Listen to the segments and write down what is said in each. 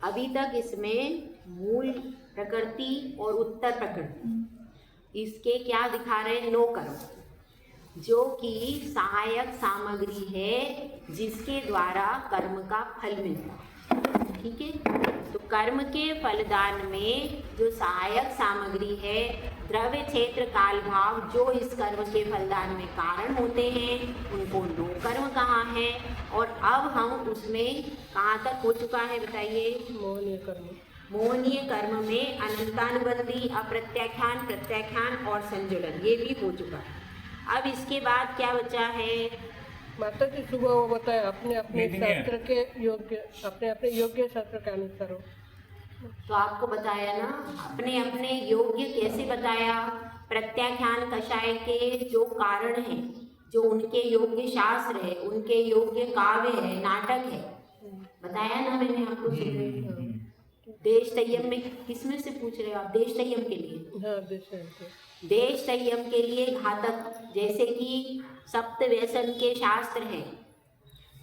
अभी तक इसमें मूल प्रकृति और उत्तर प्रकृति इसके क्या दिखा रहे हैं? 9 कर्म, जो कि सहायक सामग्री है जिसके द्वारा कर्म का फल मिलता है। ठीक है, तो कर्म के फलदान में जो सहायक सामग्री है, द्रव्य, क्षेत्र, काल, भाव, जो इस कर्म के फलदान में कारण होते हैं, उनको 9 कर्म कहा है। और अब हम उसमें कहाँ तक हो चुका है बताइए? मोहनीय कर्म। मोहनीय कर्म में अनंतानुबंधी, अप्रत्याख्यान, प्रत्याख्यान और संजुलन, ये भी हो चुका है। अब इसके बाद क्या बचा है? माता जी सुबह वो बताया अपने अपने शास्त्र के योग्य, अपने अपने योग्य शास्त्र के अनुसार हो। तो आपको बताया ना, अपने अपने योग्य कैसे बताया? प्रत्याख्यान कषाय के जो कारण हैं, जो उनके योग्य शास्त्र है, उनके योग्य काव्य है, नाटक है, बताया ना मैंने आपको। देश संयम में किसमें से पूछ रहे हो आप? देश संयम के लिए। हाँ, देश संयम के लिए घातक, जैसे कि सप्त व्यसन के शास्त्र हैं,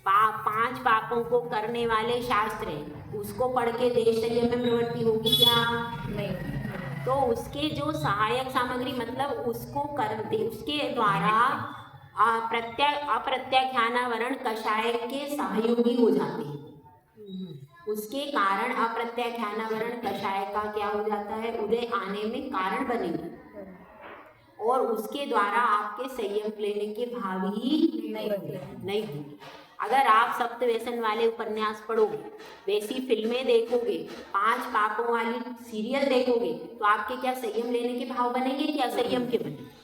5 पापों को करने वाले शास्त्र हैं, उसको पढ़ के देश संयम में प्रवृत्ति होगी क्या? नहीं। तो उसके जो सहायक सामग्री, मतलब उसको करते, उसके द्वारा अप्रत्याख्यानावरण कषाय के सहयोगी हो जाते हैं। उसके कारण अप्रत्याख्यानावरण कषाय का क्या हो जाता है? उदय आने में कारण बनेगी, और उसके द्वारा आपके संयम लेने के भाव ही नहीं होंगे। अगर आप सप्त व्यसन वाले उपन्यास पढ़ोगे, वैसी फिल्में देखोगे, 5 पापों वाली सीरियल देखोगे, तो आपके क्या संयम लेने के भाव बनेंगे कि असंयम के बनेंगे?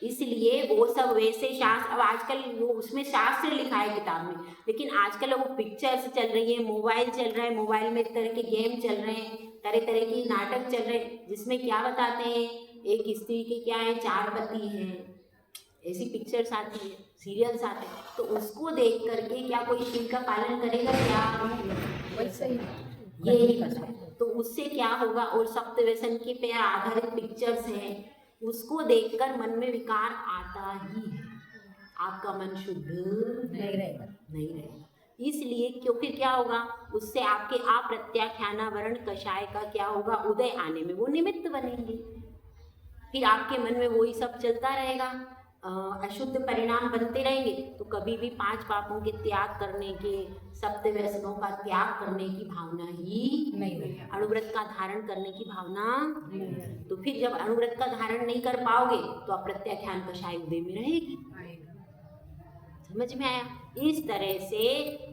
इसलिए वो सब वैसे शास्त्र, अब आजकल वो उसमें शास्त्र लिखा है किताब में, लेकिन आजकल वो पिक्चर्स चल रही है, मोबाइल चल रहा है, मोबाइल में तरह के गेम चल रहे हैं, तरह तरह की नाटक चल रहे हैं, जिसमें क्या बताते हैं? एक स्त्री के क्या है, 4 पति हैं, ऐसी पिक्चर्स आती है, सीरियल्स आते हैं। तो उसको देख करके क्या कोई शिव का पालन करेगा क्या? वैसे ही यही करता है। तो उससे क्या होगा? और सप्त व्यसन के पे आधारित पिक्चर्स हैं, उसको देखकर मन में विकार आता ही है, आपका मन शुद्ध नहीं रहेगा। इसलिए क्योंकि क्या होगा? उससे आपके अप्रत्याख्यानावरण कषाय का क्या होगा? उदय आने में वो निमित्त बनेंगे, फिर आपके मन में वही सब चलता रहेगा, अशुद्ध परिणाम बनते रहेंगे। तो कभी भी 5 पापों के त्याग करने के, सप्त व्यसनों का त्याग करने की भावना ही नहीं रहेगी, अणुव्रत का धारण करने की भावना नहीं। तो फिर जब अणुव्रत का धारण नहीं कर पाओगे तो अप्रत्याख्यान कषाय उदय में रहेगी। समझ में आया? इस तरह से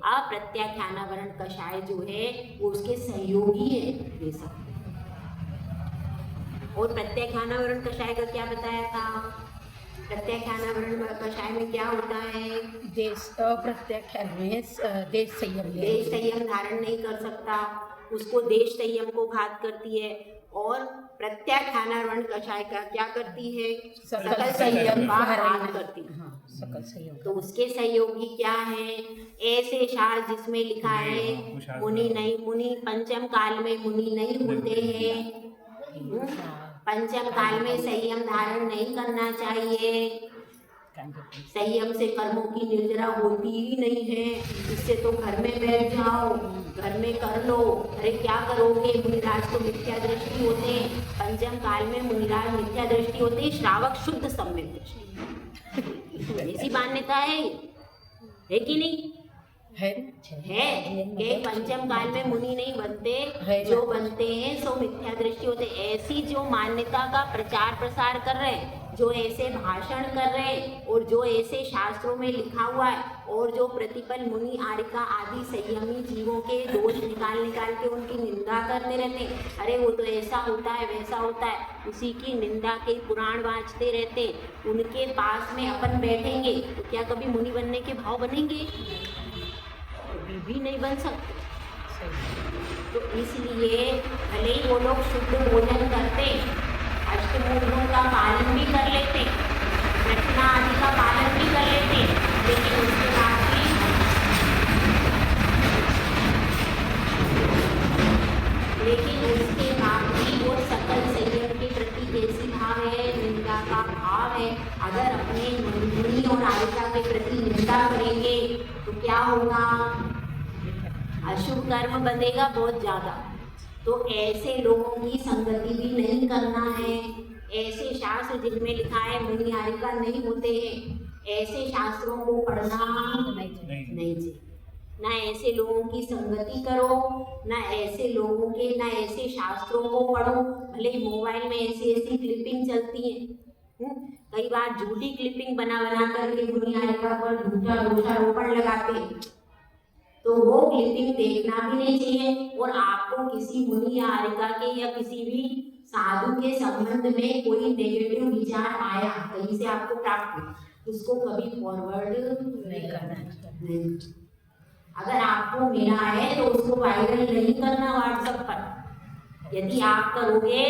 अप्रत्याख्यानावरण कषाय जो है वो उसके सहयोगी है ये सब। और प्रत्याख्यानावरण कषाय का क्या बताया था? प्रत्याख्यानावरण कषाय में क्या होता है? देश अप्रत्याख्यान में देश संयम धारण नहीं कर सकता, उसको देश संयम को घात करती है। और प्रत्याख्यानावरण कषाय का क्या करती है? सकल संयम का घात करती है। सकल संयम। तो उसके सहयोगी क्या है? ऐसे शास्त्र जिसमें लिखा है मुनि नहीं, मुनि पंचम काल में मुनि नहीं होते हैं, पंचम काल में संयम धारण नहीं करना चाहिए, संयम से कर्मों की निर्जरा होती ही नहीं है, इससे तो घर में बैठ जाओ, घर में कर लो। अरे क्या करोगे? मुनिराज तो मिथ्या दृष्टि होते हैं, पंचम काल में मुनिराज मिथ्या दृष्टि होते हैं, श्रावक शुद्ध सम्यक दृष्टि। ऐसी मान्यता है कि नहीं? है कि पंचम काल में मुनि नहीं बनते, जो बनते हैं सो मिथ्या दृष्टि होते। ऐसी जो मान्यता का प्रचार प्रसार कर रहे हैं, जो ऐसे भाषण कर रहे हैं, और जो ऐसे शास्त्रों में लिखा हुआ है, और जो प्रतिपल मुनि आरिका आदि संयमी जीवों के दोष निकाल के उनकी निंदा करते रहते हैं, अरे वो तो ऐसा होता है वैसा होता है, उसी की निंदा के पुराण वाँचते रहते, उनके पास में अपन बैठेंगे तो क्या कभी मुनि बनने के भाव बनेंगे? भी नहीं बन सकते। तो इसलिए भले ही वो लोग शुद्ध भोजन करते, अष्टमूर्धों का पालन भी कर लेते, रचना आदि का पालन भी कर लेते, लेकिन उसके बाद भी वो सकल संयम के प्रति कैसी भाव है? निंदा का भाव है। अगर अपने मुनि और आरिका के प्रति निंदा करेंगे तो क्या होगा, अशुभ कर्म बंधेगा बहुत ज़्यादा। तो ऐसे लोगों की संगति भी नहीं करना है। ऐसे शास्त्र जिनमें लिखा है मुनि हारिका नहीं होते हैं, ऐसे शास्त्रों को पढ़ना नहीं चाहिए। ना ऐसे लोगों की संगति करो, ना ऐसे लोगों के, ना ऐसे शास्त्रों को पढ़ो। भले ही मोबाइल में ऐसी ऐसी क्लिपिंग चलती है, कई बार झूठी क्लिपिंग बना करके मुनि हारिका पर झूठा दोषारोपण लगाते हैं, तो वो क्लिपिंग देखना भी नहीं चाहिए। और आपको किसी मुनि या हारिका के या किसी भी साधु के संबंध में कोई नेगेटिव विचार आया, कहीं से आपको प्राप्त हुआ, उसको कभी फॉरवर्ड नहीं करना। अगर आपको मिला है तो उसको वायरल नहीं करना व्हाट्सएप पर। यदि आप करोगे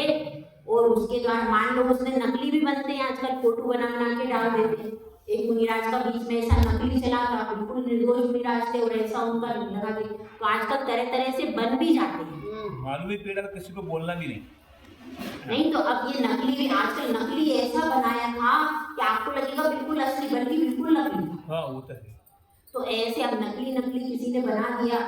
और उसके द्वारा, मान लो उसने नकली भी बनते हैं आजकल, फोटो बना के डाल देते हैं। एक मुनिराज का बीच में ऐसा नकली चला था, बिल्कुल निर्दोष मुनिराज थे और ऐसा उनका लगा दे, तो आजकल तरह तरह से बन भी जाते हैं। मालूम पीड़ा तो किसी को बोलना भी नहीं तो अब ये नकली, आजकल नकली ऐसा बनाया था कि आपको लगेगा बिल्कुल असली, बल्कि बिल्कुल नकली। हाँ वो तो है। तो ऐसे अब नकली किसी ने बना दिया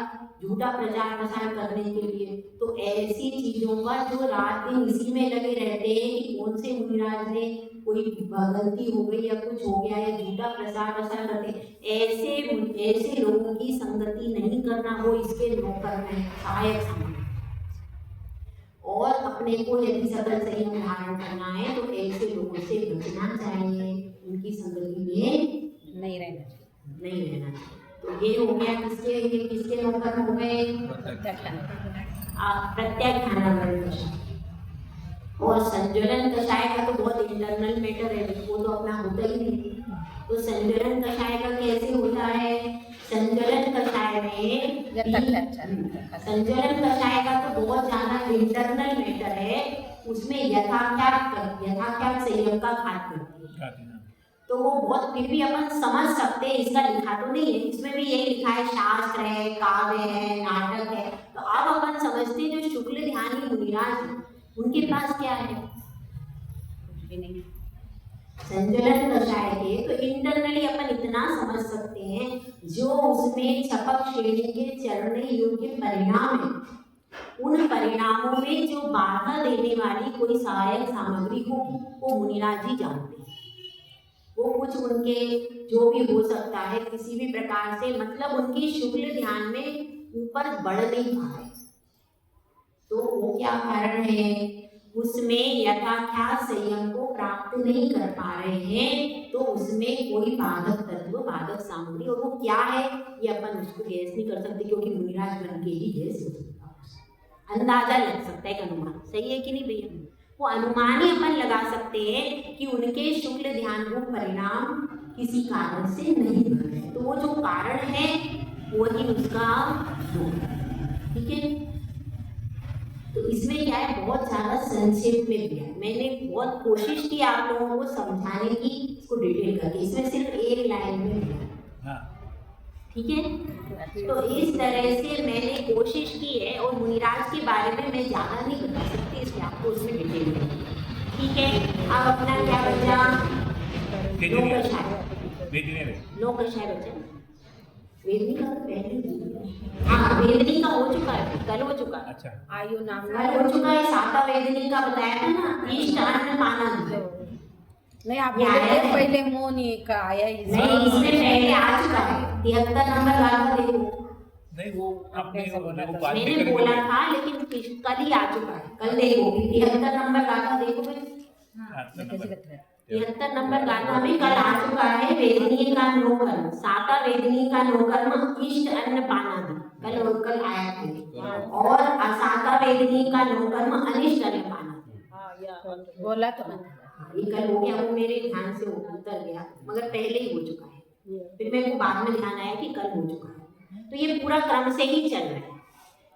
झूठा प्रचार प्रसार करने के लिए। तो ऐसी चीजों का जो रात दिन इसी में लगे रहते हैं कि कौन से मुनिराज ने कोई गलती हो गई या कुछ हो गया या झूठा प्रचार प्रसार करते, ऐसे लोगों की संगति नहीं करना। वो इसके नौकर में सहायक समझ। और अपने को यदि सकल संयम धारण करना है तो ऐसे लोगों से बचना चाहिए, उनकी संगति में नहीं रहना चाहिए। तो ये हो गया किसके नौकर हो गए, प्रत्याख्यान कषाय। और संज्वलन कषाय का तो बहुत इंटरनल मैटर है, वो तो अपना होता ही नहीं। तो संज्वलन कषाय का कैसे होता है, संज्वलन कषाय में संज्वलन कषाय का तो बहुत ज्यादा इंटरनल मैटर है। उसमें यथाख्यात संयम का घात करती है। तो वो बहुत फिर भी अपन समझ सकते हैं, इसका लिखा तो नहीं है, इसमें भी यही लिखा है, शास्त्र है, काव्य है, नाटक है। तो अब अपन समझते हैं जो शुक्ल ध्यानी मुनिराज है उनके पास क्या है, संज्वलन कषाय के। तो इंटरनली अपन इतना समझ सकते हैं, जो उसमें छपक श्रेणी के चरण योग्य परिणाम है, उन परिणामों में जो बाधा देने वाली कोई सहायक सामग्री होगी वो मुनिराज ही जानते हैं। वो कुछ उनके जो भी हो सकता है किसी भी प्रकार से, मतलब उनके शुक्ल ध्यान में ऊपर बढ़ नहीं पा रहे। तो वो क्या कारण है, उसमें यथाख्यात संयम को प्राप्त नहीं कर पा रहे हैं। तो उसमें कोई बाधक तत्व, बाधक सामग्री, और वो क्या है ये अपन उसको गैस नहीं कर सकते, क्योंकि मुनिराज बन के ही गैस हो सकता है। अंदाजा लग सकता है, एक अनुमान, सही है कि नहीं भैया। वो अनुमान ही अपन लगा सकते हैं कि उनके शुक्ल ध्यान रूप परिणाम किसी कारण से नहीं बन रहे, तो वो जो कारण है वही उसका योग है। ठीक है, तो इसमें क्या है, बहुत ज्यादा संक्षेप में दिया। मैंने बहुत कोशिश की आप लोगों को समझाने की, इसको डिटेल करके, इसमें सिर्फ एक लाइन में दिया। ठीक है, तो इस तरह से मैंने कोशिश की है। और मुनिराज के बारे में मैं ज़्यादा नहीं बता सकती, इसलिए आपको उसमें डिटेल में। ठीक है, अब अपना क्या बचा, नो कषाय बचा। वेदनी का तो पहले, हाँ वेदनी का हो चुका है, कल हो चुका है। अच्छा, आयु नाम कल हो चुका है। साता वेदनी का बताया था ना, इष्ट अन्न पाना। नहीं, आप पहले मोनी का आया, नहीं इसमें पहले आ चुका है। 73 नंबर गाथा देखो। नहीं वो आपने मैंने बोला था, लेकिन कल ही आ चुका है, कल देखो 73 नंबर गाथा देखो। 73 नंबर गाथा में कल आ चुका है, वेदनी का नो कर्म, साता वेदनी का नो कर्म इष्ट अन्न पाना भी कल आया था। और असाता वेदनी का नो कर्म अनिष्ट अन्न पाना बोला तो ये कल हो गया, वो मेरे ध्यान से उतर गया, मगर पहले ही हो चुका है। फिर मेरे को बाद में ध्यान आया कि कल हो चुका है। तो ये पूरा क्रम से ही चल रहा है,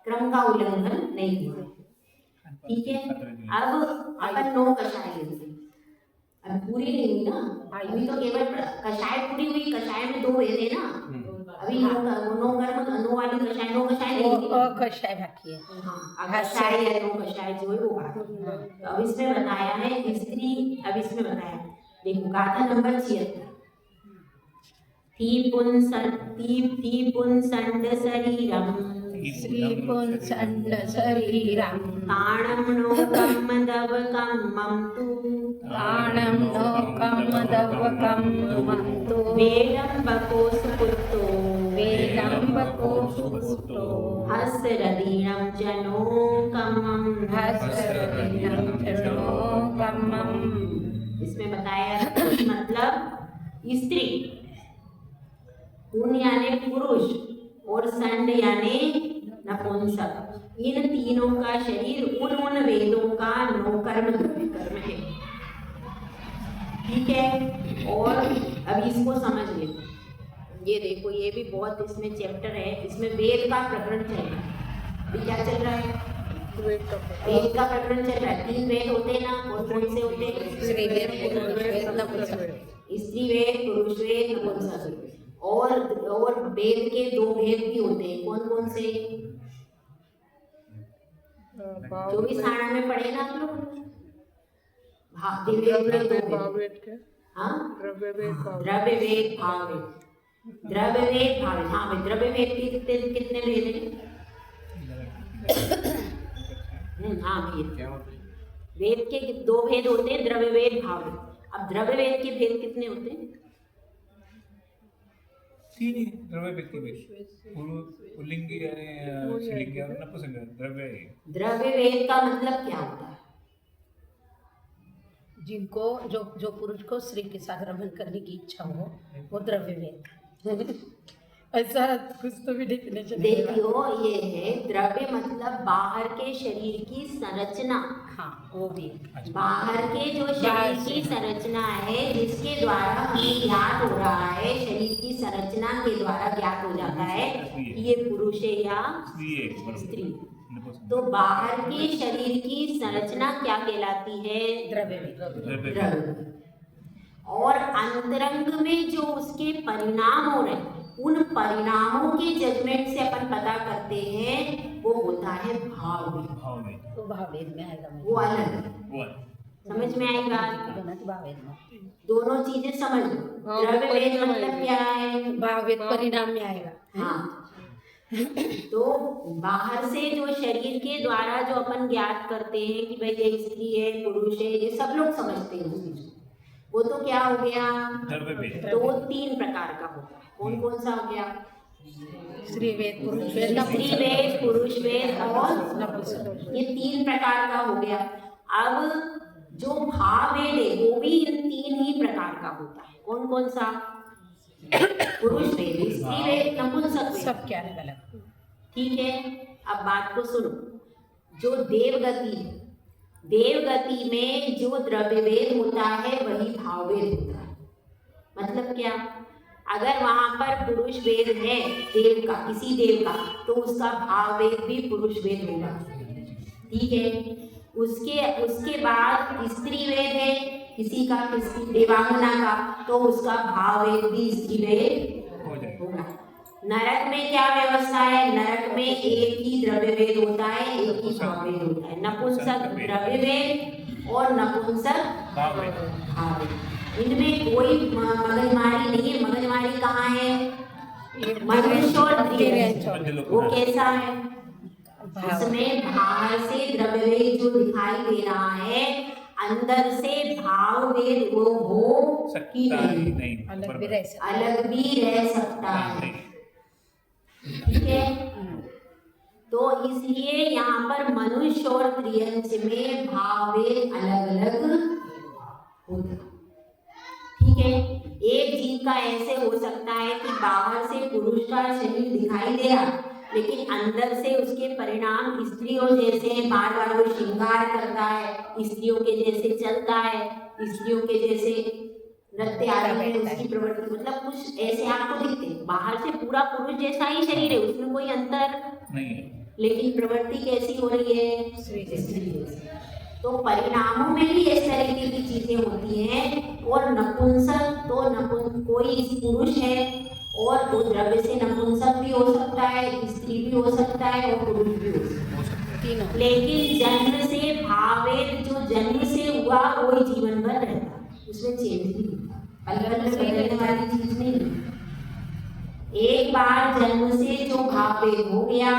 क्रम का उल्लंघन नहीं हुआ। ठीक है, अब अपन नो कषाय लेंगे। अब पूरी नहीं हुई ना, अभी तो केवल कषाय पूरी हुई। कषाय में 2 वेद है ना, अभी नो कर्म, नो वाली कषाय, नो कषाय नहीं, कषाय बाकी है। हाँ, कषाय या नो कषाय जो है वो बाकी है। तो अब इसमें बताया है स्त्री, अब इसमें बताया देखो गाथा नंबर 76। तीपुंसण्ड शरीरम् श्रीपुंसण्ड शरीरं ताणं नोकं मदवकं मम तु प्राणं लोकं दवकं मन्तु वेदम्बको सुपुत्रो वेदम्बको सुपुत्रो हस्रदीनं च नोकमम् हस्रदिनं चरणोकमम्। इसमें बताया मतलब स्त्री, पुन यानी पुरुष और संड यानी नपुंसक, इन तीनों का शरीर उन वेदों का नौकर्म द्रव्य कर्म है। ठीक है, और अभी इसको समझ ले। ये देखो, ये भी बहुत इसमें चैप्टर है, इसमें वेद का प्रकरण चल रहा है। अभी क्या चल रहा है? वेद का प्रकरण चल रहा है। 3 वेद होते हैं ना, और कौन से होते हैं? स्त्री वेद, पुरुष वेद, नपुंसक वेद। स्त्री वेद, पुरुष वेद, नपुंसक वेद। और वेद के 2 भेद भी होते हैं। कौन कौन से? 24 सारण में पढ़े ना आप लोग? द्रव्य वेद, भाव वेद, हाँ, द्रव्य वेद के कितने भेद हैं? हाँ भैया, वेद के 2 भेद होते हैं, द्रव्य वेद, भाव वेद। अब द्रव्य वेद के भेद कितने होते हैं? 3 ही द्रव्य व्यक्ति में पुल्लिंगी यानी स्त्रीलिंगी और नपुंसक द्रव्य है। द्रव्य वेद का मतलब क्या होता है? जिनको जो पुरुष को स्त्री के साथ रमन करने की इच्छा हो वो द्रव्य वेद। ऐसा कुछ तो भी डेफिनेशन देखियो, ये है द्रव्य मतलब बाहर के शरीर की संरचना। हाँ, वो भी बाहर के जो शरीर की संरचना है, जिसके द्वारा हमें ज्ञात हो रहा है, शरीर की संरचना के द्वारा ज्ञात हो जाता है कि ये पुरुष है या स्त्री। तो बाहर के शरीर की संरचना क्या कहलाती है? द्रव्य वेद। और अंतरंग में जो उसके परिणाम हो रहे हैं, उन परिणामों के जजमेंट से अपन पता करते हैं, वो होता है भाव वेद। तो भाव वेद में आएगा, वो अलग है। समझ में आई बात? भाव वेद में दोनों चीजें समझ लो। द्रव्य वेद मतलब क्या है? भाव वेद परिणाम में आएगा। हाँ, तो बाहर से जो शरीर के द्वारा जो अपन ज्ञात करते हैं कि भाई ये स्त्री है, पुरुष है, ये सब लोग समझते हैं उस चीज को। वो तो क्या हो गया? तो 3 प्रकार का होता है। कौन कौन सा हो गया? स्त्री वेद, पुरुष वेद, स्त्री वेद, पुरुष वेद और नपुंसक। ये 3 प्रकार का हो गया। अब जो भाव वेद है वो भी इन 3 ही प्रकार का होता है। कौन कौन सा? पुरुष वेद, स्त्री वेद, नपुंसक वेद, सब क्या अलग अलग। ठीक है, अब बात को सुनो। जो देवगति है, देवगति में जो द्रव्य वेद होता है वही भाव वेद होता है। मतलब क्या? अगर वहां पर पुरुष वेद है देव का, किसी देव का, तो उसका भाव वेद भी पुरुष वेद होगा। ठीक है, उसके बाद स्त्री वेद है किसी का, किसी देवांगना का, तो उसका भाव वेद भी स्त्री वेद होगा। नरक में क्या व्यवस्था है? नरक में एक ही द्रव्य वेद होता है, एक ही भाव वेद होता है। नपुंसक द्रव्य वेद और नपुंसक भाव वेद। इनमें कोई मगजमारी नहीं है। मगजमारी कहाँ है? मनुष्य और त्रियंच। वो कैसा है? उसमें बाहर से द्रव्य वेद जो दिखाई दे रहा है, अंदर से भाव वेद वो हो कि नहीं, अलग भी रह सकता है। ठीक है, तो इसलिए यहाँ पर मनुष्य और त्रियंच में भाव वेद अलग अलग होता है। ठीक है, एक जीव का ऐसे हो सकता है कि बाहर से पुरुष का शरीर दिखाई दे रहा, लेकिन अंदर से उसके परिणाम स्त्रियों जैसे बार बार वो श्रृंगार करता है, स्त्रियों के जैसे चलता है, स्त्रियों के जैसे नृत्य आदि में उसकी प्रवृत्ति, मतलब कुछ ऐसे आपको दिखते हैं। बाहर से पूरा पुरुष जैसा ही शरीर है, उसमें कोई अंतर नहीं है, लेकिन प्रवृत्ति कैसी हो रही है? स्त्री जैसी। तो परिणामों में भी इस तरीके की चीजें होती हैं। और नपुंसक तो कोई पुरुष है और वो द्रव्य से नपुंसक भी हो सकता है, स्त्री भी हो सकता है और पुरुष भी हो सकता है। लेकिन जन्म से भाव वेद जो जन्म से हुआ वही जीवन भर रहता है, उसमें चेंज नहीं होता, अलग अलग बदलने वाली चीज नहीं है। एक बार जन्म से जो भाव भेद हो गया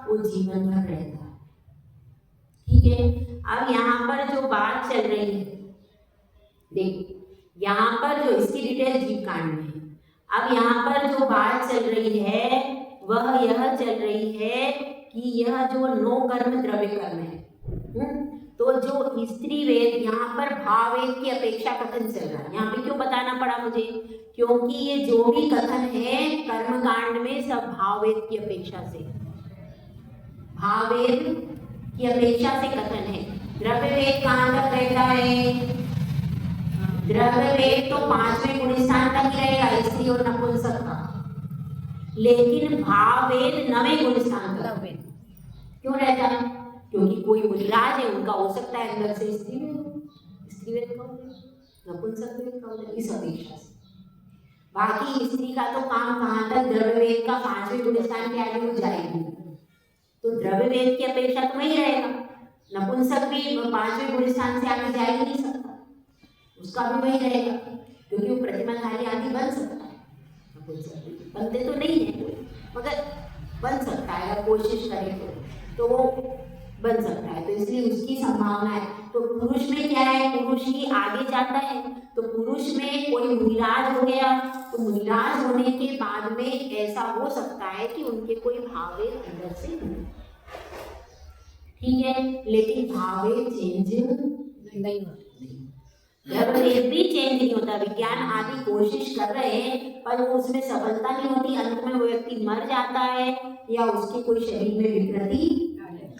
वो जीवन भर रहता है। ठीक है, अब यहाँ पर जो बात चल रही है, देखो यहाँ पर जो इसकी डिटेल जीव कांड में है। अब यहाँ पर जो बात चल रही है वह यह चल रही है कि यह जो 9 कर्म द्रव्य कर्म है, तो जो स्त्री वेद यहाँ पर भाव वेद की अपेक्षा कथन चल रहा है। यहाँ पे क्यों बताना पड़ा मुझे, क्योंकि ये जो भी कथन है कर्म कांड में सब भाव वेद की अपेक्षा से, भाव वेद की अपेक्षा से कथन है। द्रव्य वेद कहाँ तक रहता है? द्रव्य वेद तो 5वें गुण स्थान तक ही रहेगा, स्त्री और नपुंसक का, लेकिन भाव वेद 9वें गुण स्थान तक क्यों रहता है? क्योंकि कोई मुनिराज है, उनका हो सकता है अंदर से स्त्री वेद का नपुंसक वेद का, इस अपेक्षा से। बाकी स्त्री का तो काम कहाँ तक, द्रव्य वेद का 5वें गुण स्थान के आगे वो जाएगी, तो द्रव्य वेद की अपेक्षा तो वही रहेगा। नपुंसक भी 5वें गुण स्थान से आगे जा ही नहीं सकता, उसका भी वही रहेगा, क्योंकि वो प्रतिमाधारी आदि बन सकता है। बनते तो नहीं है कोई, मगर बन सकता है अगर कोशिश करे तो वो बन सकता है, तो इसलिए उसकी संभावना है। तो पुरुष में क्या है, पुरुष ही आगे जाता है, तो पुरुष में कोई मुनिराज हो गया, तो मुनिराज होने के बाद में ऐसा हो सकता है कि उनके कोई भावे अंदर से हो, ठीक है, लेकिन भावे चेंज नहीं होते, द्रव्य भी चेंज नहीं होता। विज्ञान आदि कोशिश कर रहे हैं पर वो उसमें सफलता नहीं होती, अंत में वो व्यक्ति मर जाता है या उसके कोई शरीर में विकृति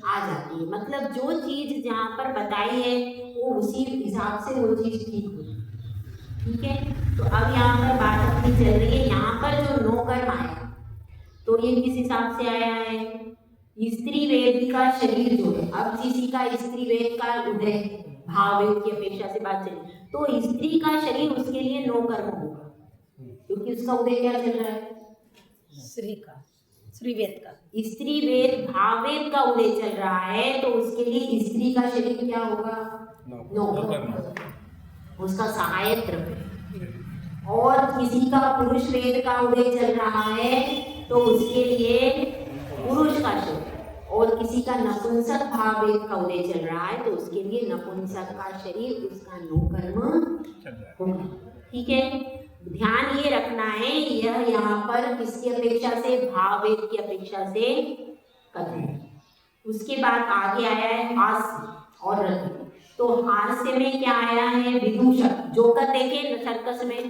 आ जाती है। मतलब जो चीज जहाँ पर बताई है वो उसी हिसाब से वो चीज ठीक होती है, ठीक है। तो अब यहाँ पर बात अपनी चल रही है, यहाँ पर जो 9 कर्म आया तो ये किस हिसाब से आया है, स्त्री वेद का शरीर जो है, अब किसी का स्त्री वेद का उदय भाव वेद की अपेक्षा से बात चली, तो स्त्री का शरीर उसके लिए 9 कर्म होगा, क्योंकि उसका उदय क्या चल रहा है, स्त्री वेद का, स्त्री वेद भाव वेद का उदय चल रहा है, तो उसके लिए स्त्री का शरीर क्या होगा, 9 कर्म, उसका सहायक द्रव्य। और किसी का पुरुष वेद का उदय चल रहा है तो उसके लिए पुरुष का शरीर, और किसी का नपुंसक भाव वेद का उदय चल रहा है तो उसके लिए नपुंसक का शरीर, उसका 9 कर्म होगा, ठीक है। ध्यान ये रखना है, यह यहाँ पर किसकी अपेक्षा से, भाव वेद की अपेक्षा से कथन है। उसके बाद आगे आया है हास्य और रति। तो हास्य में क्या आया है, विदूषक, जोकर देखे सर्कस में,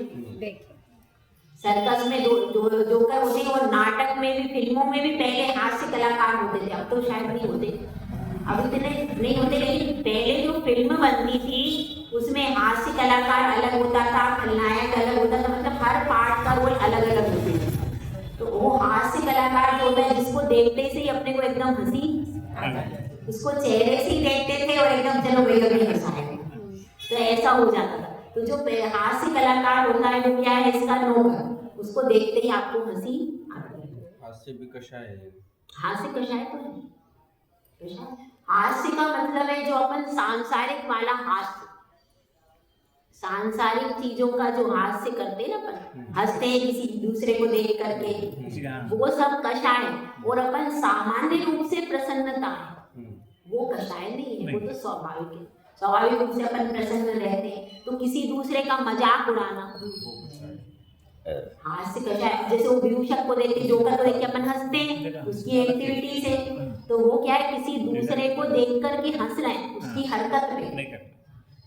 सर्कस में जोकर होते हैं, और नाटक में भी, फिल्मों में भी पहले हास्य कलाकार होते थे, अब तो शायद नहीं होते, अब इतने नहीं होते, लेकिन पहले जो फिल्म बनती थी उसमें हास्य कलाकार अलग होता था, खलनायक अलग होता था, मतलब हर पार्ट का रोल अलग अलग होते थे। तो वो हास्य कलाकार जो होता है जिसको देखते से ही अपने को एकदम हंसी आ जाती, उसको चेहरे से ही देखते थे और एकदम चलो भैया भी हंसाए, तो ऐसा हो जाता था। तो जो हास्य कलाकार होता है वो क्या है, इसका 9 कर्म, उसको देखते ही आपको हंसी आती है। हास्य भी कषाय है, हास्य कषाय तो है, हास्य का मतलब है जो अपन सांसारिक वाला हास्य, सांसारिक चीजों का जो हास्य करते हैं ना, अपन हंसते हैं किसी दूसरे को देख करके, वो सब कषाय है। और अपन सामान्य रूप से प्रसन्नता है, वो कषाय नहीं है, वो तो स्वाभाविक है, स्वाभाविक रूप से अपन प्रसन्न रहते हैं, तो किसी दूसरे का मजाक उड़ाना हास्य कषाय। जैसे वो विदूषक को देख के, जोकर को देख के अपन हंसते हैं उसकी एक्टिविटी से, तो वो क्या है, किसी दूसरे को देख करके हंस रहे हैं उसकी हरकत में,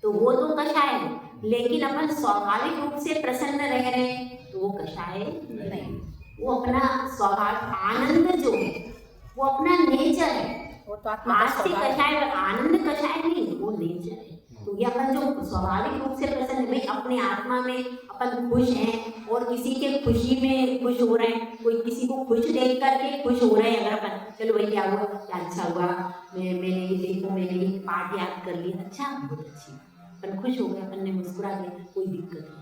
तो वो तो कषाय है। लेकिन अपन स्वाभाविक रूप से प्रसन्न रह रहे हैं तो वो कषाय नहीं, वो अपना स्वभाव, आनंद जो है वो अपना नेचर है, वो तो हास्य कषाय, आनंद कषाय नहीं, वो नेचर है। तो ये अपन जो स्वाभाविक रूप से प्रसन्न, भाई अपने आत्मा में अपन खुश हैं और किसी के खुशी में खुश हो रहे हैं, कोई किसी को खुश देख करके खुश हो रहे हैं, अगर अपन चलो भाई क्या हुआ, क्या अच्छा हुआ, मैंने ये देखो, मैंने ये पाठ याद कर लिया, अच्छा बहुत अच्छी, अपन खुश हो गए, अपन ने मुस्कुरा दिया, कोई दिक्कत नहीं।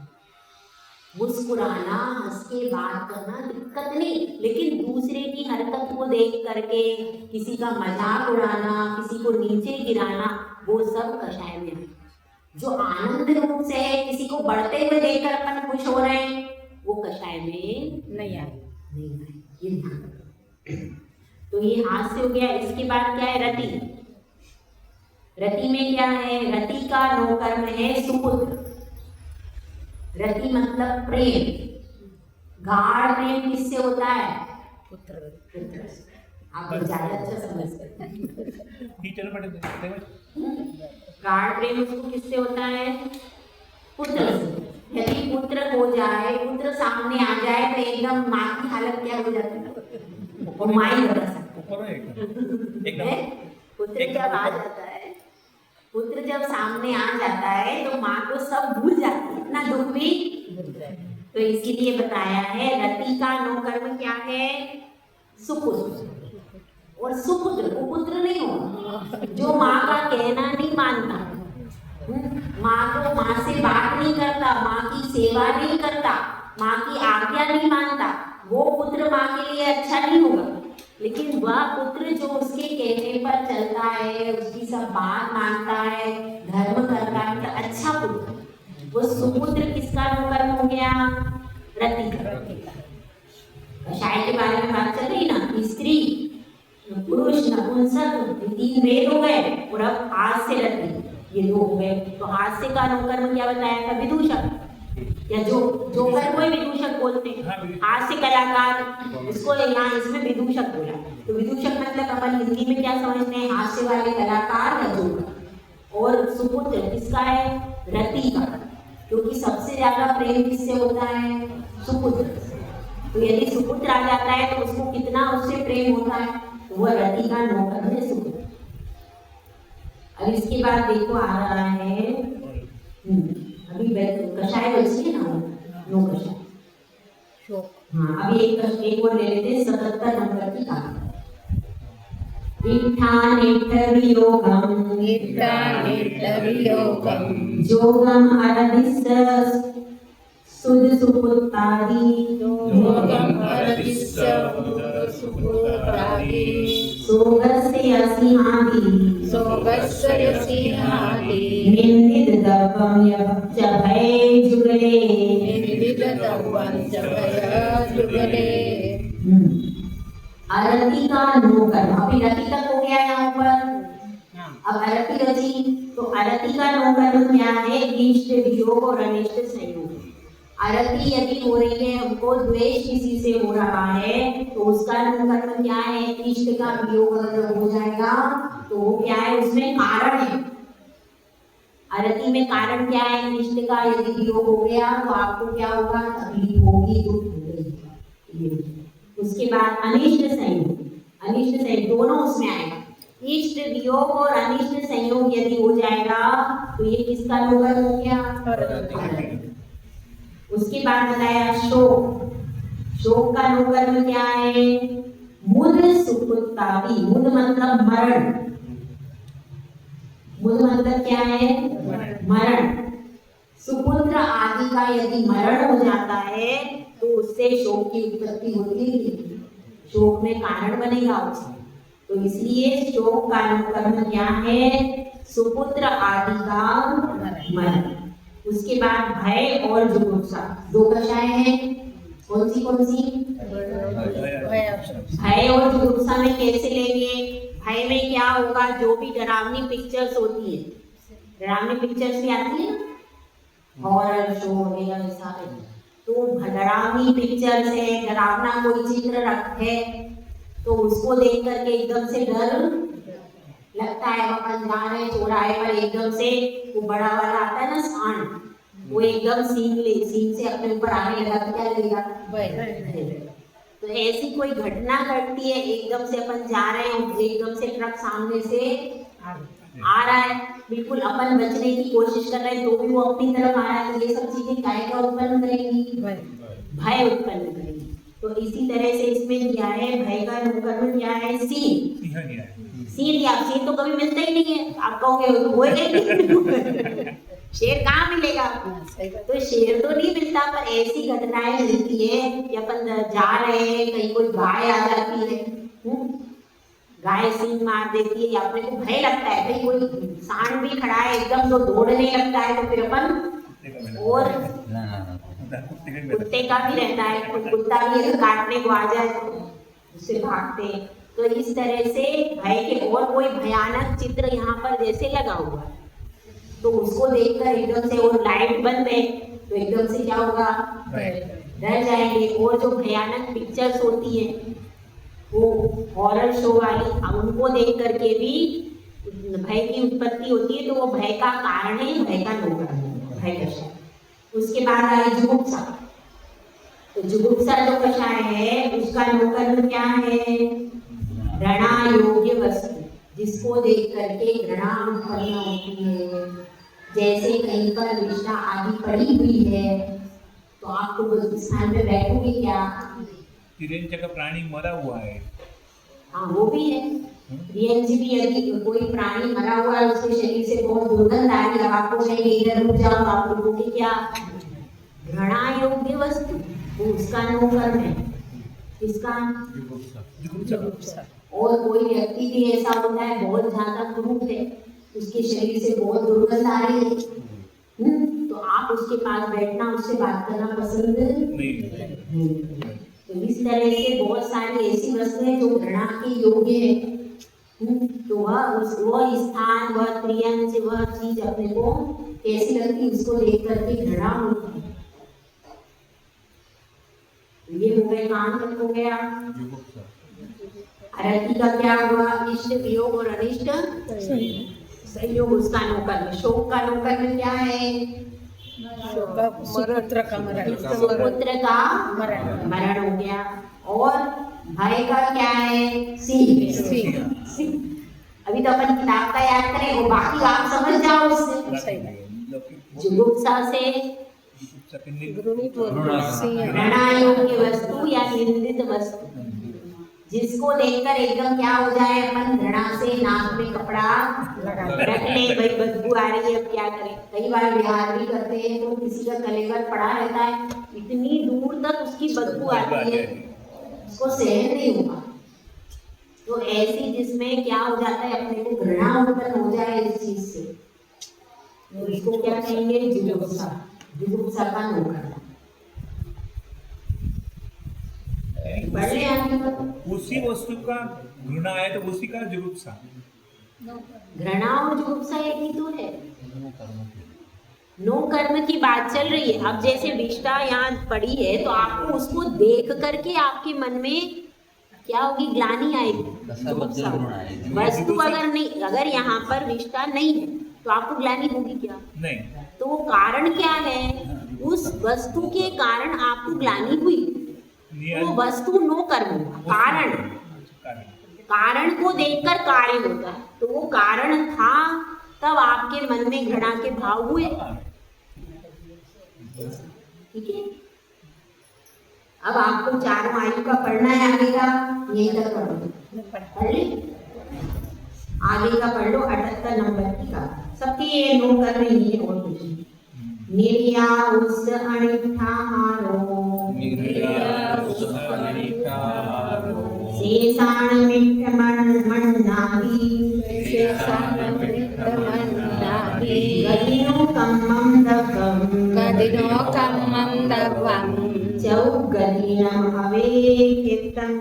मुस्कुराना, हंस के बात करना दिक्कत नहीं, लेकिन दूसरे की हरकत को देख करके किसी का मजाक उड़ाना, किसी को नीचे गिराना, वो सब कषाय में है। जो आनंद रूप से है, किसी को बढ़ते हुए देखकर अपन खुश हो रहे हैं, वो कषाय में नहीं आए, नहीं आए, ये ध्यान रखो। तो ये हास्य हो गया। इसके बाद क्या है? रति। रति में क्या है? रति का नौकर्म है सुपुत्र। रति मतलब प्रेम। गाढ़ प्रेम किससे होता है? पुत्र पुत्र से। आप ज्यादा अच्छा समझ सकते हैं। टीचर पढ़े थे गाढ़ प्रेम उसको किससे होता है? पुत्र से। यदि पुत्र हो जाए, पुत्र सामने आ जाए तो एकदम माँ की हालत क्या हो जाती है? वो माँ ही बता सकता है। पुत्र जब आ जाता है, पुत्र जब सामने आ जाता है तो माँ को सब भूल जाती है, इतना दुख भी। तो इसीलिए बताया है रति का नौकर्म क्या है? सुपुत्र। और सुपुत्र, कुपुत्र नहीं होगा, जो माँ का कहना नहीं मानता, माँ को, माँ से बात नहीं करता, माँ की सेवा नहीं करता, माँ की आज्ञा नहीं मानता, वो पुत्र माँ के लिए अच्छा नहीं होगा। लेकिन वह पुत्र जो उसके कहने पर चलता है, उसकी सब बात मानता है, धर्म करता है, तो अच्छा पुत्र, वो सुपुत्र किसका नौकर्म हो गया? रति का। कषाय के बारे में बात चल रही ना, स्त्री, पुरुष, नपुंसक, 3 वेद हो गए, और अब हास्य से रति, ये 2 हो गए। तो हास्य का नौकर्म क्या बताया था? विदूषक, या जोकर को विदूषक बोलते हैं। हास्य कलाकार, उसको यहाँ इसमें विदूषक बोला। तो विदूषक मतलब अपन हिंदी में क्या समझते हैं? हास्य वाले कलाकार या जोकर। और सुपुत्र किसका है? रति का, क्योंकि सबसे ज्यादा प्रेम किससे होता है? सुपुत्र से। तो यदि सुपुत्र आ जाता है तो उसको कितना उससे प्रेम होता है? तो वह रति का नौकर्म है सुपुत्र। अब इसके बाद देखो आ रहा है, अभी कषाय बची है ना, नो कषाय। हाँ, अभी एक और ले लेते हैं 77 नंबर की कहानी। जोगम अरदिस्स सुपुत्रादि सोगस्य सिंहादि निंदित दर्पम च भय जुगले। अरति का नौकर्म, अभी रति तक हो गया यहाँ पर। अब अरति रची, तो अरति का नौकर्म क्या है? इष्ट वियोग और अनिष्ट संयोग। अरति यदि हो रही है, हमको द्वेष किसी से हो रहा है, तो उसका नौकर्म क्या है? इष्ट का वियोग अगर हो जाएगा तो वो क्या है? उसमें कारण है। अरति में कारण क्या है? इष्ट का यदि वियोग हो गया तो आपको क्या होगा? तकलीफ होगी, दुख होगी। उसके बाद अनिष्ट संयोग, अनिष्ट संयोग दोनों उसमें आएगा। इष्ट वियोग और अनिष्ट संयोग यदि हो जाएगा तो ये किसका नौकर्म हो गया? उसके बाद बताया शोक। शोक का नौकर्म क्या है? मुद सुपुत्रादि। मुद मतलब मरण। मुद मतलब क्या है? मरण। सुपुत्र आदि का यदि मरण हो जाता है तो उससे शोक की उत्पत्ति होती है, शोक में कारण बनेगा उससे। तो इसलिए शोक का नौकर्म क्या है? सुपुत्र आदि का मरण। उसके बाद भय और जुगुप्सा, 2 कषाय हैं। कौन सी? भय और जुगुप्सा में कैसे लेंगे? भय में क्या होगा? जो भी डरावनी पिक्चर्स होती है, डरावनी पिक्चर्स भी आती है, हॉरर शो वगैरह सारे, तो डरावनी पिक्चर्स है, डरावना कोई चित्र रखे तो उसको देख करके एकदम से डर लगता है। अपन जा रहे चौराहे पर, एकदम से वो बड़ा वाला आता है ना सांड, वो एकदम सीन से अपने ऊपर आने लगा तो क्या लगेगा? तो ऐसी कोई घटना घटती है, एकदम से अपन जा रहे हैं, एकदम से ट्रक सामने से आ रहा है, बिल्कुल अपन बचने की कोशिश कर रहे हैं तो भी वो अपनी तरफ आ रहा है। तो ये सब चीजें क्या उत्पन्न करेंगी? भय उत्पन्न करेंगी। तो इसी तरह से इसमें क्या है? भय का नौकर्म क्या है? सिंह तो कभी मिलता ही नहीं है। आप कहोगे तो वो शेर कहाँ मिलेगा? तो शेर तो नहीं मिलता, पर ऐसी घटनाएं मिलती है कि अपन जा रहे हैं, कहीं कोई गाय आ जाती है, गाय सिंह मार देती है, या अपने को भय लगता है, भाई कोई सांड भी खड़ा है एकदम तो दौड़ने लगता है, तो फिर अपन और कुत्ते का भी रहता कुत्ते का भी रहता है, कोई कुत्ता भी अगर काटने को आ जाए तो उससे भागते हैं। तो इस तरह से भय के और कोई भयानक चित्र यहाँ पर जैसे लगा हुआ है तो उसको देखकर एकदम से, और लाइट बंद है तो एकदम से क्या होगा, डर जाएंगे। और जो भयानक पिक्चर्स होती है वो हॉरर शो वाली, उनको देख करके भी भय की उत्पत्ति होती है। तो वो भय का कारण है, भय का नोकर है, भय कषाय। उसके बाद आई जुगुप्सा। तो जुगुप्सा जो कषाय है उसका नोकर क्या है, घृणा योग्य वस्तु, जिसको देख करके घृणा उत्पन्न होती है। जैसे कहीं पर विष्ठा आदि पड़ी हुई है तो आपको उस स्थान पे बैठोगे क्या? तिरंज का प्राणी मरा हुआ है, हाँ वो भी है। रियंज भी, यदि कोई प्राणी मरा हुआ है उसके शरीर से बहुत दुर्गंध आ रही है, आपको कहेंगे इधर रुक जाओ, आप लोगों की क्या घृणा योग्य वस्तु, वो उसका नोकर है। किसका? जुगुप्सा। और कोई व्यक्ति भी ऐसा होता है बहुत ज्यादा क्रूर है, उसके शरीर से बहुत दुर्गंध आ रही है, तो आप उसके पास बैठना, उससे बात करना पसंद नहीं। तो इस तरह से बहुत सारी ऐसी वस्तुएं जो घृणा के योग्य है, तो वह स्थान, वह त्रियंज, वह चीज अपने को कैसी लगती है, उसको देख करके घृणा होती है। ये हो गए काम तक हो गया। अरथी का क्या हुआ, इष्ट वियोग और अनिष्ट संयोग, उसका नोकर में। शोक का नोकर में क्या है, सुपुत्र का मरण, सुपुत्र का मरण हो गया। और भय का क्या है, सिंह। अभी तो अपन किताब का याद करें, वो बाकी आप समझ जाओ उससे। जुगुप्सा से घृणा योग्य वस्तु या निंदित वस्तु, जिसको देखकर एकदम क्या हो जाए, अपन घृणा से नाक में कपड़ा रख ले, भाई बदबू आ रही है, अब क्या करें। कई बार विहार भी करते हैं तो किसी का कलेवर पड़ा रहता है, इतनी दूर तक उसकी बदबू आती है, उसको सहन नहीं होगा। तो ऐसी जिसमें क्या हो जाता है, अपने को घृणा उत्पन्न हो जाए इस चीज से, तो इसको क्या कहेंगे, जुगुप्सा। जुगुप्सा का नोकर। उसी वस्तु का घृणा है तो उसी का जुगुप्सा। घृणा और जुगुप्सा एक ही तो है। नो कर्म की बात चल रही है। अब जैसे विष्ठा यहाँ पड़ी है तो आपको उसको देख करके आपके मन में क्या होगी, ग्लानि आएगी। वस्तु अगर नहीं, अगर यहाँ पर विष्ठा नहीं है तो आपको ग्लानि होगी क्या? नहीं। तो वो कारण क्या है, उस वस्तु के कारण आपको ग्लानि हुई, वो वस्तु नो कर्म, कारण। कारण को देखकर कार्य होता है, तो वो कारण था तब आपके मन में घृणा के भाव हुए। ठीक है, अब आपको चारों आयु का पढ़ना है, आगे का यही तक पढ़ ले, आगे का पढ़ लो 78 नंबर की का। सबके ये नो कर्म ही है और कुछ नहीं। निर्या उस अनिष्ठाहारो शेषाण मिट्ठ मन्नाभि गदिनो कम्मं दग्गं चौगदीनम् अवेक्षितं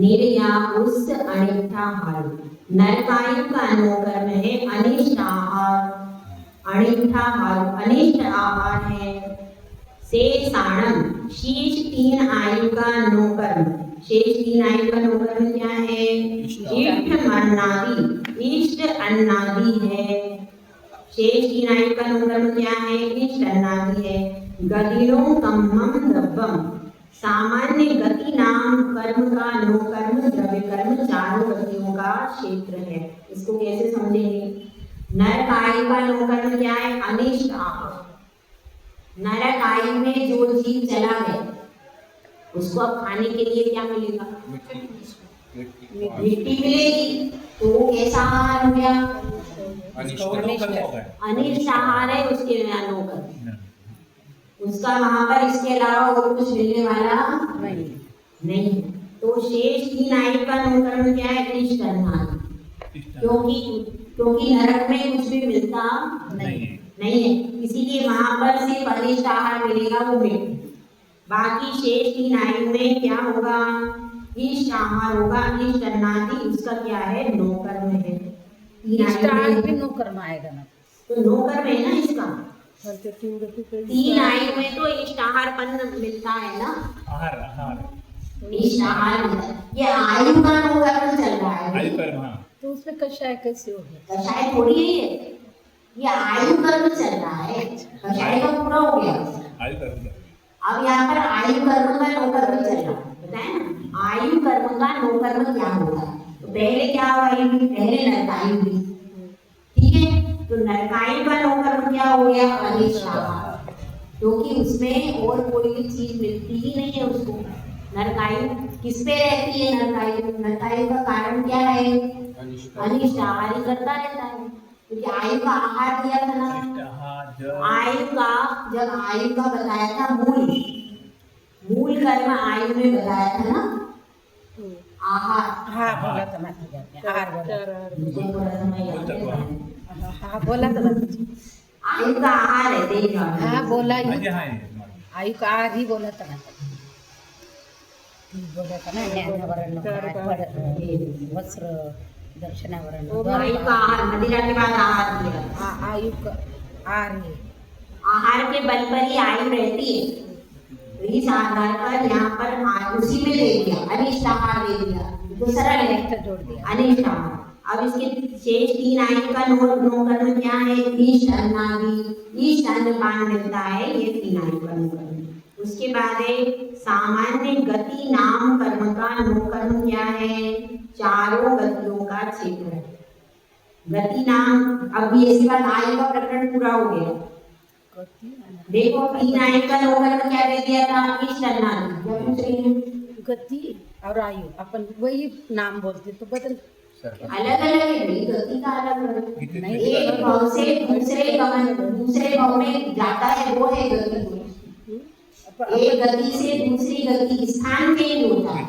निर्या उस अनिष्ठाहारो। नरकायु का अनुकर्म है अनिष्ट आहार, अनिष्ठाहार अनिष्ट आहार है। शेषाणम, शेष 3 आयु का अनुकर्म। शेष 3 आयु का अनुकर्म क्या है, इष्ट अन्नादि, इष्ट अन्नादि है। शेष 3 आयु का अनुकर्म क्या है, इष्ट अन्नादि है। गदिनो कम्मम दब्बम, सामान्य गति नाम कर्म का अनुकर्म द्रव्य कर्म चारों गतियों का क्षेत्र है। इसको कैसे समझेंगे, नरक आयु का अनुकर्म क्या है, अनिष्ट आहार। नरक आयु में जो जीव चला गया उसको अब खाने के लिए क्या मिलेगा, मिट्टी मिलेगी, तो वो कैसा आहार हो गया, अनिष्ट आहार है, उसके अनुकर्म। उसका वहां पर इसके अलावा और कुछ मिलने वाला नहीं। तो शेष 3 आयु का अनुकर्म क्या है, इष्ट अन्नादि। क्योंकि नरक में कुछ भी मिलता नहीं, नहीं है, इसीलिए वहां पर सिर्फ अनिष्ट आहार मिलेगा, वो मिट्टी। बाकी शेष 3 आयु में क्या होगा? इष्ट आहार होगा, इष्ट अन्नादि, उसका क्या है? नो कर्म है। 3 आयु भी नो कर्म आएगा ना, तो नो कर्म है ना इसका। पंचतीन गति से 3 आयु में तो इष्ट आहारपन मिलता है ना, आहार आहार इष्ट आहार मिलता है। ये आयु का नो कर्म चल रहा है, आयु कर्म, हाँ तो उसमें कषाय कैसे होगा? कषाय थोड़ी है ये आयु कर्म चल रहा है, कषाय का पूरा हो गया। आयु कर्म। अब यहाँ पर आयु कर्म का नो कर्म चल रहा है, बताए ना। आयु कर्म का नो कर्म क्या होगा? तो पहले क्या हुआ? पहले नरकायु हुई, ठीक है। तो नरकायु का नो कर्म क्या हो गया? अनिष्ट आहार, क्योंकि उसमें और कोई भी चीज मिलती ही नहीं है उसको। नरकायु किस पे रहती है? नरकायु, नरकायु का कारण क्या है? अनिष्ट आहार ही करता रहता है, क्योंकि आयु का आहार दिया था ना। आयु का, जब आयु का बताया था मूल कर्म आयु में बताया था ना, आहार। हाँ बोला था मैं, आहार बोला, मुझे थोड़ा समय याद है। हाँ बोला था मैं, आयु का आहार है, देख लो। हाँ बोला ही, हाँ आयु का आहार ही बोला था मैं, बोला था ना। ज्ञानावरण, वस्त्र, दर्शनावरण, आयु का आहार, मदिरा के बाद आहार दिया। हाँ आयु का आहार ही, आहार के बल पर ही आयु रहती है, तो इस आधार पर यहाँ पर उसी में दे दिया, अनिष्ट आहार दे दिया, तो सरल है, जोड़ दिया अनिष्ट आहार। अब इसके शेष 3 आयु का नो कर्म क्या है? इष्ट अन्नादि, इष्ट अन्नपान मिलता है, ये 3 आयु का नो कर्म। उसके बाद है सामान्य गति नाम कर्म का नो कर्म क्या है? चारों गतियों का क्षेत्र। गति नाम, अब ये इसके बाद आयु का प्रकरण पूरा हो गया। देखो 3 आयु का नो कर्म क्या दे दिया था? इष्ट अन्नादि। क्या पूछ रही है? गति और आयु अपन वही नाम बोलते तो बदल अलग अलग है भाई, गति का अलग है। नहीं, एक भाव से दूसरे भाव में जाता है, वो है गति। एक गति से दूसरी गति, स्थान चेंज होता है।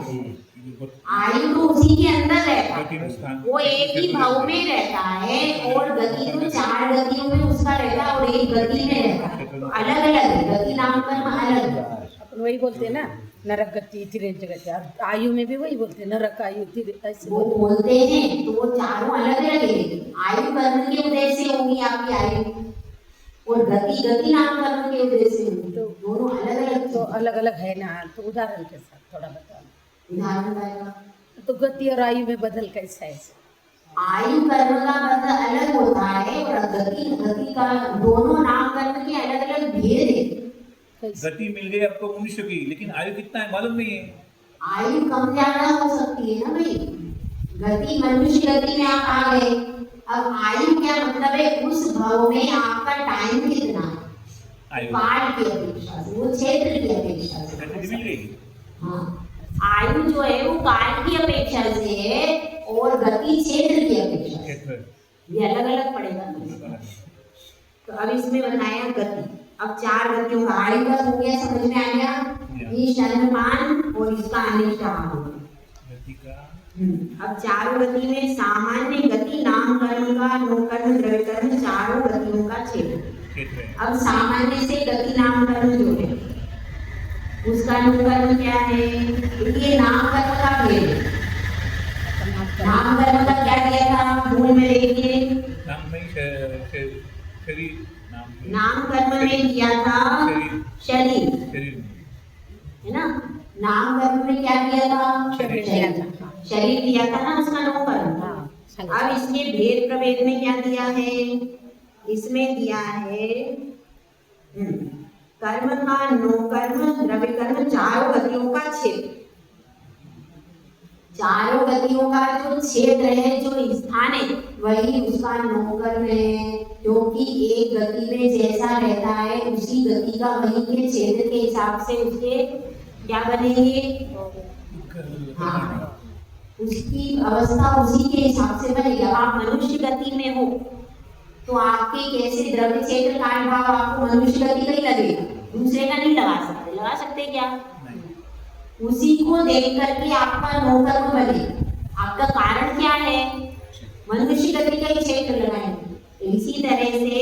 आयु तो उसी के अंदर रहता है, वो एक ही भाव में रहता है, और गति तो 4 गतियों में उसका रहता है, और एक गति में रहता है, तो अलग अलग है। गति नाम कर्म अलग है। अपन वही बोलते हैं ना, नरक गति, तिरंज गति। आयु में भी वही बोलते हैं, नरक आयु, ऐसे वो बोलते हैं, तो वो चारों अलग अलग है। आयु कर्म के उदय से होगी आपकी आयु, और गति नाम कर्म के उदय से होगी, तो दोनों अलग अलग। तो अलग अलग है ना, तो उदाहरण के साथ थोड़ा बताओ। उदाहरण बताएगा तो गति और आयु में बदल कैसा है? आयु कर्म का बदल अलग होता है, और गति का, दोनों नाम कर्म के अलग अलग भेद है। गति मिल गई आपको मनुष्य की, लेकिन आयु कितना है मालूम नहीं है। आयु कम ज्यादा हो सकती है ना भाई। गति, मनुष्य गति में आप आ गए, अब आयु क्या मतलब है? उस भाव में आपका टाइम कितना है, काल की अपेक्षा से, वो क्षेत्र की अपेक्षा से। गति मिल गई। हाँ, आयु जो है वो काल की अपेक्षा से है, और गति क्षेत्र की अपेक्षा से। ये अलग अलग पड़ेगा। तो अब इसमें बनाया गति। अब 4 गतियों का आयु का हो गया, समझ में आ गया। इष्ट अन्नपान और इसका अनिष्ट आहार हो गया। अब चारों गति में सामान्य गति नाम कर्म का नो कर्म द्रव्य कर्म चारों गतियों का क्षेत्र। अब सामान्य से गति नाम कर्म जो है उसका नो कर्म क्या है? ये नाम कर्म का भेद है। नाम कर्म का क्या किया था? मूल में देखिए, नाम कर्म में किया था शरीर, है ना। नाम कर्म में क्या किया था? शरीर दिया था ना, उसका नो कर्म। अब इसके भेद प्रभेद में क्या दिया है? इसमें दिया है कर्म का नो कर्म द्रव्य कर्म चारों गतियों का क्षेत्र। चारों गतियों का जो क्षेत्र है, जो स्थान है, वही उसका नो कर्म है, क्योंकि एक गति में जैसा रहता है उसी गति का वही के क्षेत्र के हिसाब से उसके क्या बनेंगे? हाँ, उसकी अवस्था उसी के हिसाब से बनेगी। अब आप मनुष्य गति में हो तो आपके कैसे द्रव्य क्षेत्र का भाव आपको मनुष्य गति का ही लगेगा, दूसरे का नहीं लगा सकते। लगा सकते क्या? उसी को देख करके आपका नो कर्म बनेगा। आपका कारण क्या है? मनुष्य गति का ही क्षेत्र लगाएंगे। इसी तरह से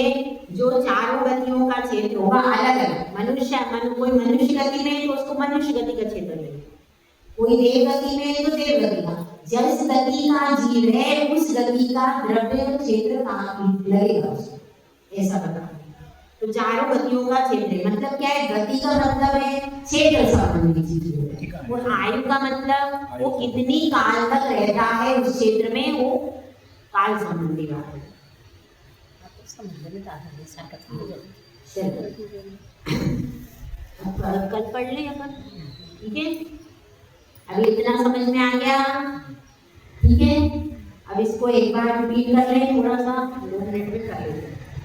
जो चारों गतियों का क्षेत्र होगा अलग अलग, कोई मनुष्य गति में है तो उसको मनुष्य गति का क्षेत्र लगेगा, कोई देव गति में है तो देव गति का, जिस गति का जीव है उस गति का द्रव्य क्षेत्र कहाँ लगेगा उसको, ऐसा बता। तो चारों गतियों का क्षेत्र मतलब क्या है, गति का मतलब है क्षेत्र संबंधी चीज, और आयु का मतलब वो कितनी काल तक रहता है उस क्षेत्र में, वो काल संबंधी बात है। कल पढ़ ले अपन, ठीक है। अभी इतना समझ में आ गया, ठीक है। अब इसको एक बार रिपीट कर ले, थोड़ा सा 2 मिनट में कर ले,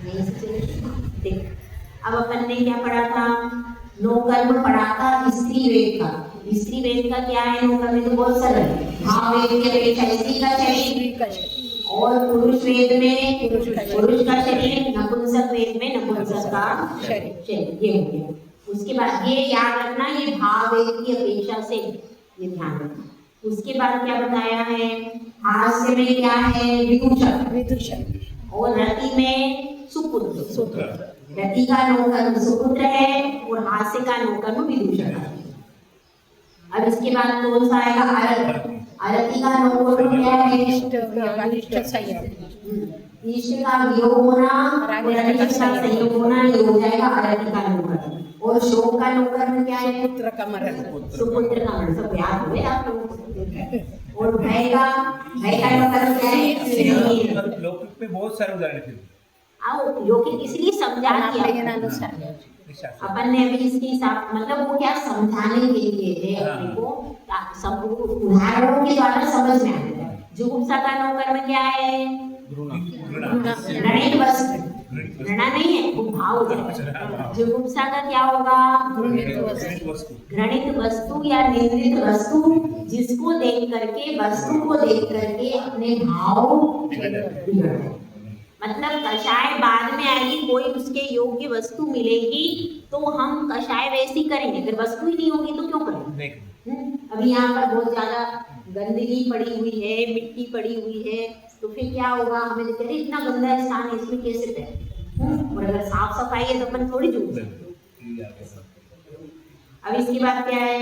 नहीं से चले। देख अब अपन ने क्या पढ़ा था, नौकर्म पढ़ा था स्त्री वेद का। स्त्री वेद का क्या है, नौकर्म में तो बहुत सरल है, भाव वेद की अपेक्षा स्त्री का शरीर, और पुरुष वेद में पुरुष का शरीर, नपुंसक वेद में नपुंसक का शरीर, ये हो गया। उसके बाद ये याद रखना, ये भाव वेद की अपेक्षा से, ये ध्यान रखना। उसके बाद क्या बताया है, हास्य में क्या है, विदूषक, और रति में सुपुत्र। रति का नौकर्म सुपुत्र है और हास्य का नौकर्म विदूषक है। अब इसके बाद कौन सा आएगा, अरति का नौकर्म क्या है, इष्ट का वियोग होना और अनिष्ट का संयोग होना, ये हो जाएगा अरति का नौकर्म। और शोक का नौकर्म क्या है, सुपुत्र का मरण, सब याद हुए आप लोगों को। और भय का नौकर्म क्या है, लौकिक में बहुत सारे उदाहरण थे। आओ लौकिक इसलिए समझा दिया अपन ने अभी इसके हिसाब, मतलब वो क्या समझाने के लिए है अपने को, सब उदाहरणों के द्वारा समझ में आता है। जुगुप्सा का नौकर्म क्या है, रणित वस्तु, ऋणा नहीं है वो भाव हो जाएगा। जुगुप्सा का क्या होगा, घृणित वस्तु या निंदित वस्तु, जिसको देख करके, वस्तु को देख करके अपने भाव बिगड़, मतलब कषाय बाद में आएगी, कोई उसके योग्य वस्तु मिलेगी तो हम कषाय वैसी करेंगे, अगर वस्तु ही नहीं होगी तो क्यों करेंगे। अभी यहाँ पर बहुत ज्यादा गंदगी पड़ी हुई है, मिट्टी पड़ी हुई है, तो फिर क्या होगा, हमें देखते हैं इतना गंदा स्थान है, इसमें कैसे पैर, और अगर साफ सफाई है तो अपन थोड़ी जूझ सकते। अब इसके बाद क्या है,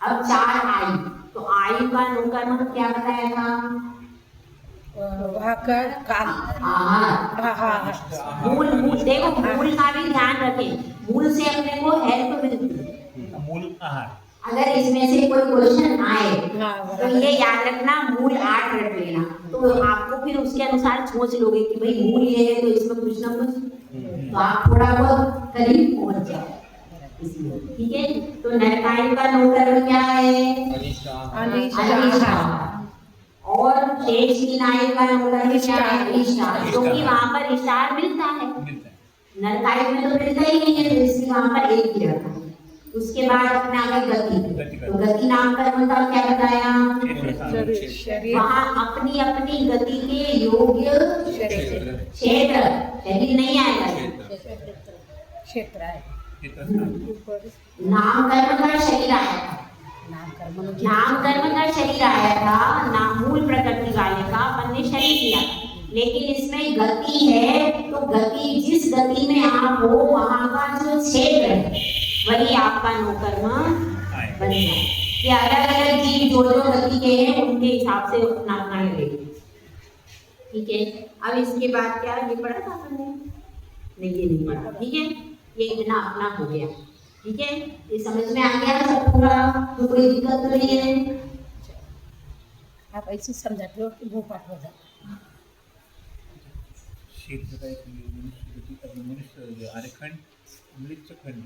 अब 4 आयु, तो आयु का नौकर्म क्या बताया था, मूल देखो, मूल का भी ध्यान रखें, मूल से अपने को हेल्प मिलती है, मूल आहार। अगर इसमें से कोई क्वेश्चन आए तो ये याद रखना, मूल 8 रख लेना, तो आपको फिर उसके अनुसार सोच लोगे कि भाई मूल ये है तो इसमें कुछ ना कुछ, तो आप थोड़ा बहुत करीब पहुंच जाओ, ठीक है। तो नरकायु का नौकर्म क्या है, अनिष्टा, और शेष 3 आयु का नौकर्म क्या है, इष्टा, क्योंकि वहाँ पर इष्टार मिलता है, नरकायु में तो मिलता ही नहीं है, तो इसलिए वहाँ पर एक ही रखा। उसके बाद अपने आगे गति, तो गति नाम कर्म का क्या बताया, वहाँ अपनी अपनी गति के योग्य क्षेत्र, शरीर नहीं आएगा, क्षेत्र है। नाम कर्म का शरीर आया था, नाम कर्म का शरीर आया था, नाम मूल प्रकृति वाले का अपन ने शरीर लिया था, लेकिन इसमें गति है, तो गति जिस गति में आप हो वहाँ का जो क्षेत्र है वही आपका नौकर्म बन जाए। ये अलग अलग जीव जो गति के हैं उनके हिसाब से अपना अपना लेंगे, ठीक है। अब इसके बाद क्या, ये पढ़ा था आपने, नहीं ये नहीं पढ़ा, ठीक है। ये इतना अपना हो गया, ठीक है। ये समझ में आ गया सब पूरा, तो कोई दिक्कत तो नहीं है। आप ऐसे समझाते हो कि वो पाठ हो जाता क्षेत्र का एक मनुष्य आरेखंड, मृत खंड